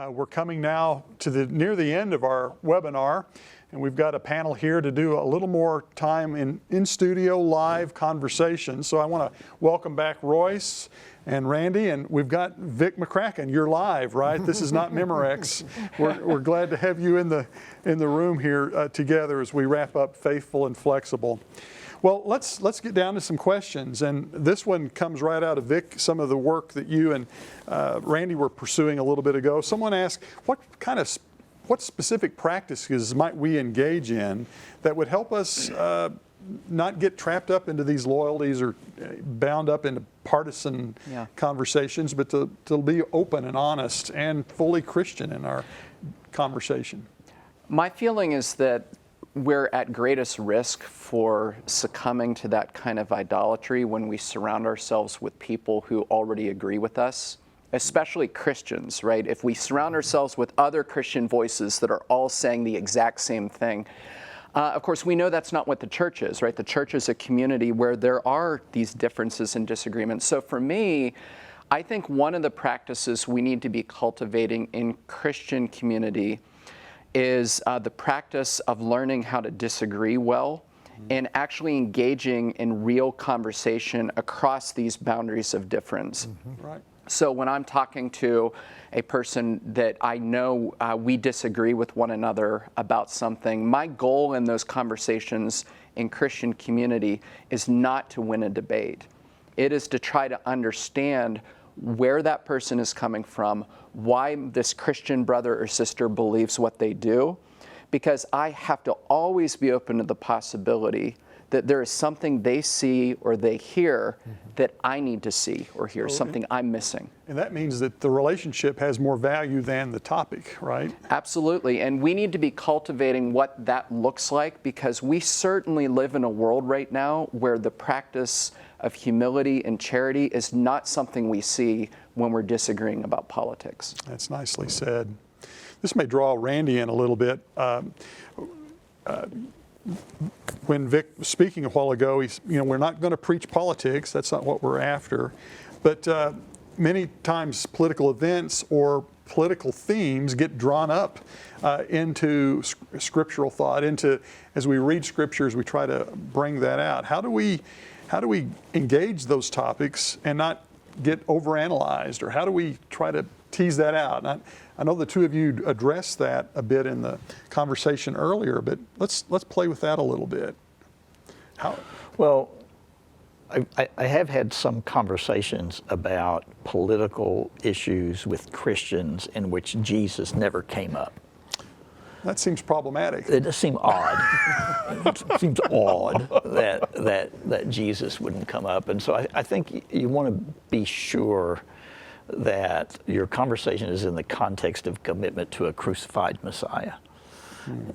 We're coming now to near the end of our webinar, and we've got a panel here to do a little more time in studio live conversation. So I want to welcome back Royce and Randy, and we've got Vic McCracken. You're live, right? This is not Memorex. We're glad to have you in the room here together as we wrap up Faithful and Flexible. Well, let's get down to some questions, and this one comes right out of Vic, some of the work that you and Randy were pursuing a little bit ago. Someone asked, what specific practices might we engage in that would help us not get trapped up into these loyalties or bound up into partisan conversations, but to be open and honest and fully Christian in our conversation? My feeling is that we're at greatest risk for succumbing to that kind of idolatry when we surround ourselves with people who already agree with us, especially Christians, right? If we surround ourselves with other Christian voices that are all saying the exact same thing, of course, we know that's not what the church is, right? The church is a community where there are these differences and disagreements. So for me, I think one of the practices we need to be cultivating in Christian community is the practice of learning how to disagree well and actually engaging in real conversation across these boundaries of difference. Right. So when I'm talking to a person that I know we disagree with one another about something, my goal in those conversations in Christian community is not to win a debate. It is to try to understand where that person is coming from, why this Christian brother or sister believes what they do, because I have to always be open to the possibility that there is something they see or they hear that I need to see or hear, something I'm missing. And that means that the relationship has more value than the topic, right? Absolutely, and we need to be cultivating what that looks like, because we certainly live in a world right now where the practice of humility and charity is not something we see when we're disagreeing about politics. That's nicely said. This may draw Randy in a little bit. When Vic was speaking a while ago, we're not going to preach politics. That's not what we're after. But many times political events or political themes get drawn up into scriptural thought. As we read scriptures, we try to bring that out. How do we engage those topics and not get overanalyzed, or how do we try to tease that out? And I know the two of you addressed that a bit in the conversation earlier, but let's play with that a little bit. Well, I have had some conversations about political issues with Christians in which Jesus never came up. That seems problematic. It does seem odd. It seems odd that Jesus wouldn't come up. And so I think you want to be sure that your conversation is in the context of commitment to a crucified Messiah.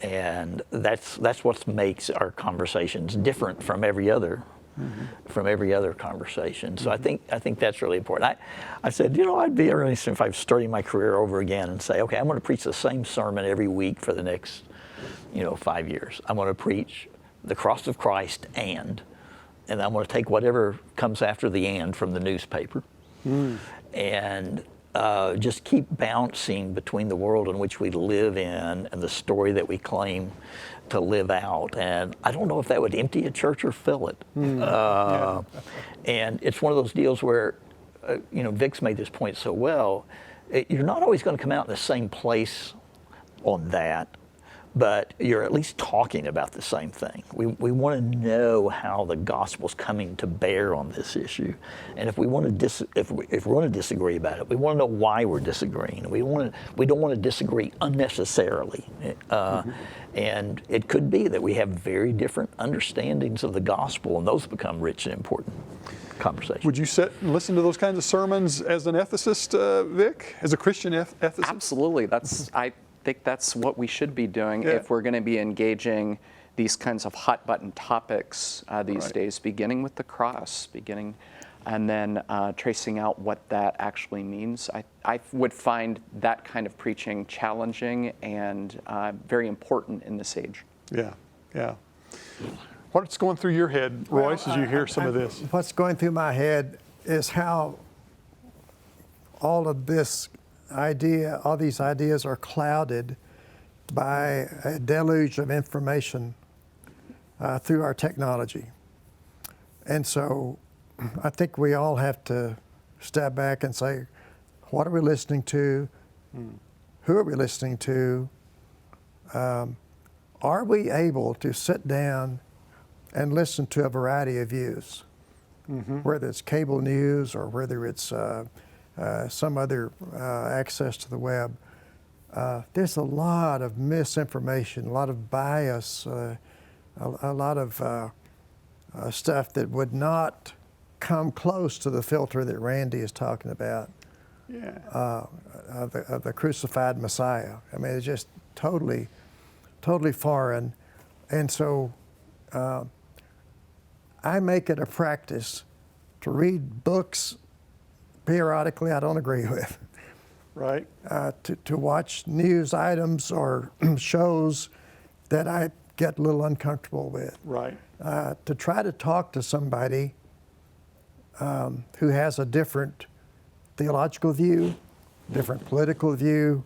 And that's what makes our conversations different from every other conversation. So I think that's really important. I said, I'd be interested if I was starting my career over again and say, okay, I'm going to preach the same sermon every week for the next 5 years. I'm going to preach the cross of Christ and I'm going to take whatever comes after the and from the newspaper and just keep bouncing between the world in which we live in and the story that we claim to live out. And I don't know if that would empty a church or fill it. And it's one of those deals where, Vic's made this point so well, you're not always going to come out in the same place on that, but you're at least talking about the same thing. We want to know how the gospel's coming to bear on this issue, and if we want to if we want to disagree about it, we want to know why we're disagreeing. We don't want to disagree unnecessarily, and it could be that we have very different understandings of the gospel, and those become rich and important conversations. Would you sit and listen to those kinds of sermons as an ethicist, Vic, as a Christian ethicist? Absolutely. I think that's what we should be doing if we're going to be engaging these kinds of hot button topics these days, beginning with the cross, and then tracing out what that actually means. I would find that kind of preaching challenging and very important in this age. Yeah. What's going through your head, Royce, as you hear some of this? What's going through my head is how all of this all these ideas are clouded by a deluge of information through our technology. And so I think we all have to step back and say, what are we listening to? Who are we listening to? Are we able to sit down and listen to a variety of views, whether it's cable news or whether it's some other access to the web? There's a lot of misinformation, a lot of bias, a lot of stuff that would not come close to the filter that Randy is talking about. Yeah. Of the crucified Messiah. I mean, it's just totally foreign. And so I make it a practice to read books periodically I don't agree with. Right. To watch news items or shows that I get a little uncomfortable with. Right. To try to talk to somebody who has a different theological view, different political view,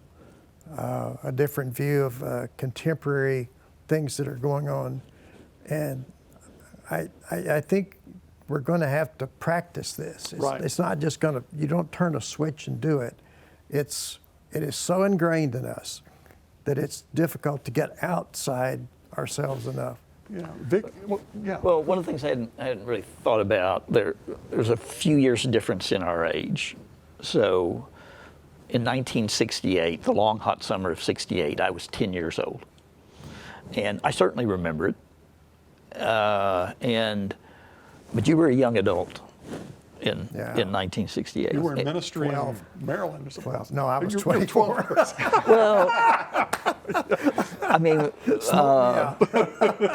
a different view of contemporary things that are going on. And I think we're going to have to practice this. Right. It's not just going to, you don't turn a switch and do it. It is so ingrained in us that it's difficult to get outside ourselves enough. Yeah. Vic, well, yeah. Well, one of the things I hadn't really thought about, there's a few years difference in our age. So in 1968, the long hot summer of 68, I was 10 years old. And I certainly remember it. But you were a young adult in 1968. You were in ministry in Maryland or something. Well, no, I was You were 24. Well, I mean,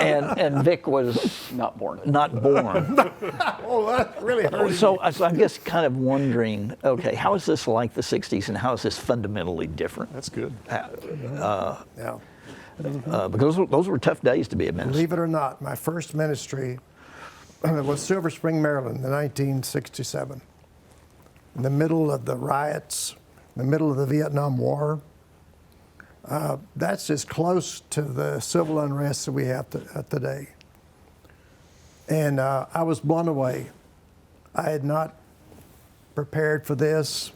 and Vic was Not born. not born. Oh, that really hurt. So I'm just kind of wondering, okay, how is this like the 60s and how is this fundamentally different? That's good. Yeah. Because those were tough days to be a minister. Believe it or not, my first ministry was Silver Spring, Maryland, in 1967. In the middle of the riots, in the middle of the Vietnam War. That's as close to the civil unrest that we have today. And I was blown away. I had not prepared for this.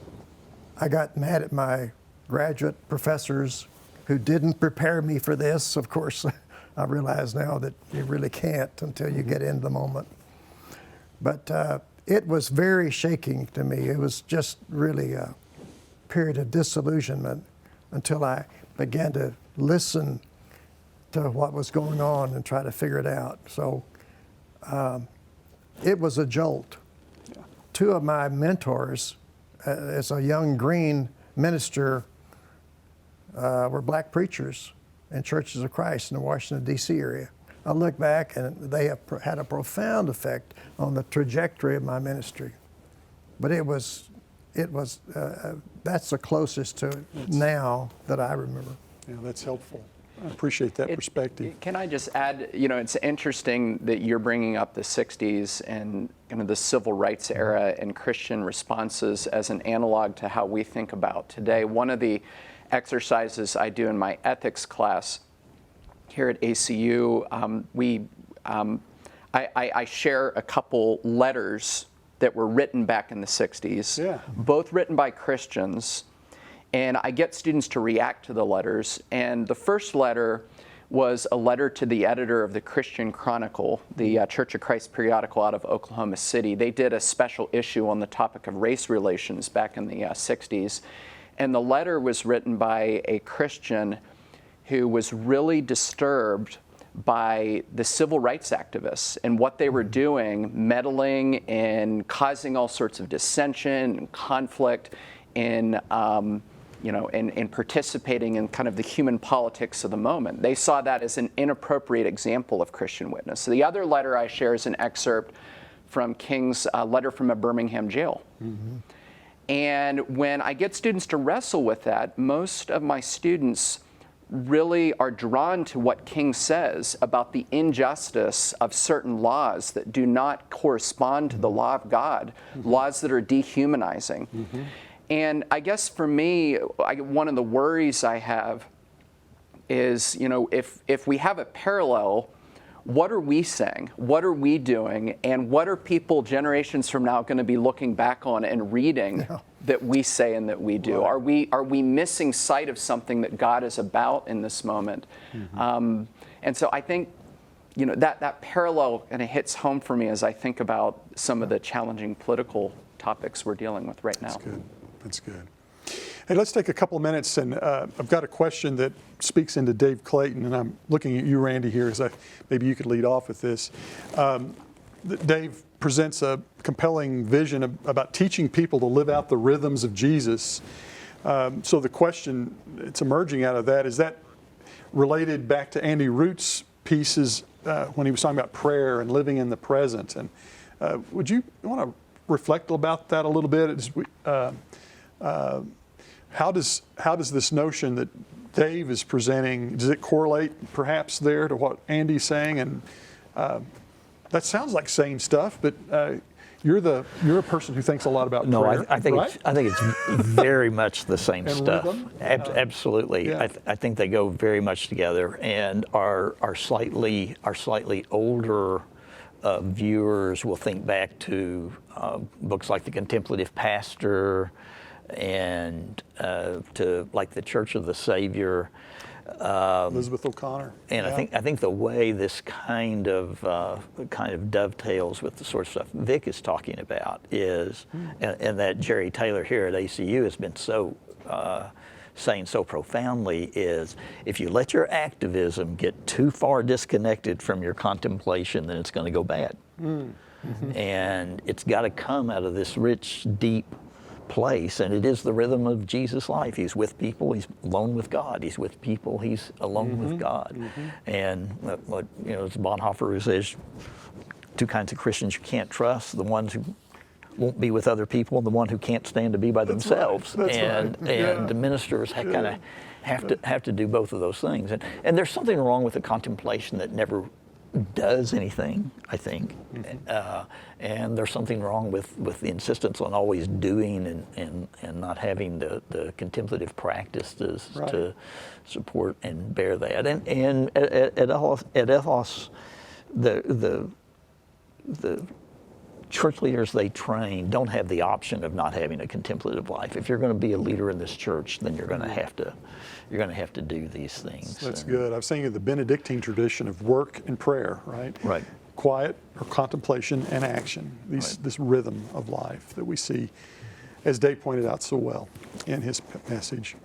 I got mad at my graduate professors who didn't prepare me for this. Of course, I realize now that you really can't until you get into the moment. But it was very shaking to me. It was just really a period of disillusionment until I began to listen to what was going on and try to figure it out. So it was a jolt. Yeah. Two of my mentors as a young green minister were black preachers in Churches of Christ in the Washington, D.C. area. I look back and they have had a profound effect on the trajectory of my ministry. But that's the closest to now that I remember. Yeah, that's helpful. I appreciate that perspective. Can I just add, it's interesting that you're bringing up the 60s and kind of the civil rights era and Christian responses as an analog to how we think about today. One of the exercises I do in my ethics class here at ACU, I share a couple letters that were written back in the 60s, both written by Christians, and I get students to react to the letters. And the first letter was a letter to the editor of the Christian Chronicle, the Church of Christ periodical out of Oklahoma City. They did a special issue on the topic of race relations back in the 60s. And the letter was written by a Christian who was really disturbed by the civil rights activists and what they were doing, meddling and causing all sorts of dissension and conflict in participating in kind of the human politics of the moment. They saw that as an inappropriate example of Christian witness. So the other letter I share is an excerpt from King's letter from a Birmingham jail. Mm-hmm. And when I get students to wrestle with that, most of my students really are drawn to what King says about the injustice of certain laws that do not correspond to the law of God, laws that are dehumanizing. Mm-hmm. And I guess for me, one of the worries I have is, if we have a parallel, what are we saying? What are we doing? And what are people generations from now going to be looking back on and reading that we say and that we do? Right. Are we missing sight of something that God is about in this moment? And so I think, that parallel kind of hits home for me as I think about some of the challenging political topics we're dealing with right now. That's good. That's good. Hey, let's take a couple of minutes, and I've got a question that speaks into Dave Clayton, and I'm looking at you, Randy, here, as maybe you could lead off with this. Dave presents a compelling vision about teaching people to live out the rhythms of Jesus. So the question that's emerging out of that, is that related back to Andy Root's pieces when he was talking about prayer and living in the present? And would you want to reflect about that a little bit? How does this notion that Dave is presenting, does it correlate perhaps there to what Andy's saying? And that sounds like same stuff, but you're a person who thinks a lot about prayer. I think right? I think it's very much the same And stuff. rhythm? Absolutely, Yeah. I think they go very much together. And our slightly older viewers will think back to books like The Contemplative Pastor, and to like the Church of the Savior, Elizabeth O'Connor. and Yeah. I think the way this kind of dovetails with the sort of stuff Vic is talking about is, and that Jerry Taylor here at ACU has been so saying so profoundly, is if you let your activism get too far disconnected from your contemplation, then it's going to go bad. And it's got to come out of this rich, deep place, and it is the rhythm of Jesus' life. He's with people, he's alone with God. He's with people, he's alone with God. And what as Bonhoeffer says, two kinds of Christians you can't trust: the ones who won't be with other people, and the one who can't stand to be by themselves. That's and right. Yeah. and the ministers kind of have to do both of those things. And there's something wrong with the contemplation that never does anything, I think. And there's something wrong with the insistence on always doing and not having the contemplative practices to support and bear that. And at Ethos, the church leaders they train don't have the option of not having a contemplative life. If you're going to be a leader in this church, then you're going to have to do these things. That's good. I was thinking of the Benedictine tradition of work and prayer, right? Right. Quiet or contemplation and action. This rhythm of life that we see, as Dave pointed out so well in his message.